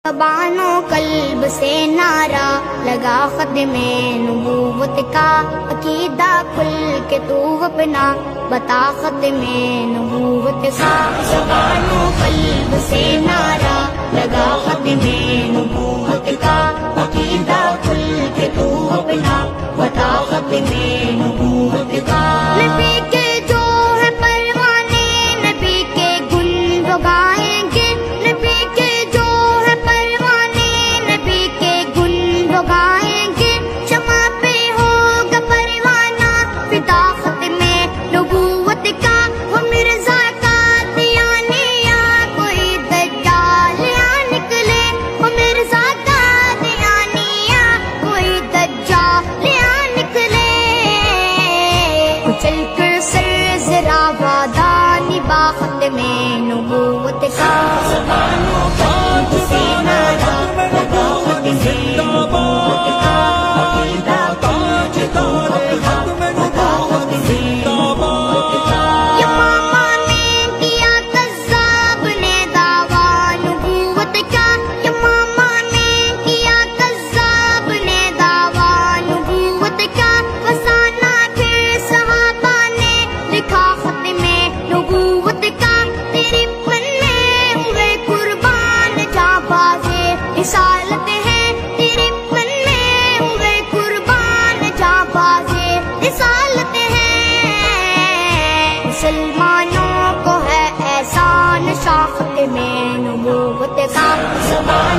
زبان و قلب سے نعرہ لگا ختم نبوت کا، عقیدہ کھل کے تو اپنا بتا ختم نبوت کا۔ زبان و قلب سے نعرہ لگا ختم نبوت کا، عقیدہ کھل کے تو اپنا بتا ختم نبوت کا۔ نبی کے جو ہے پروانے، نبی کے گن وہ گائیں گے، نبی کے جو ہے پروانے، نبی کے گن وہ گائیں گے۔ شمع پہ ہوگا پروانہ فدا ختم نبوت کا، وہ مرزا قادیانی یا کوئی دجال یا نکلے، وہ مرزا قادیانی یا کوئی دجال یا نکلے۔ چل کر سر ذرا وعدہ نبھا ختم نبوت کا۔ زبان و قلب سے نعرہ لگا ختم نبوت کا، عقیدہ کھل کے تو اپنا بتا ختم نبوت کا۔ یمامہ نے کیا کذاب نے دعویٰ نبوت کا، یمامہ نے کیا کذاب نے دعویٰ نبوت کا۔ فسانہ پھر صحابہ نے لکھا ختم نبوت کا، تیری پنے ہوئے قربان جاں بازے رسالت ہے، تیری پنے ہوئے قربان جاں بازے رسالت ہے۔ مسلمانوں کو ہے احسان شاہ ختم نبوت کا۔ زبان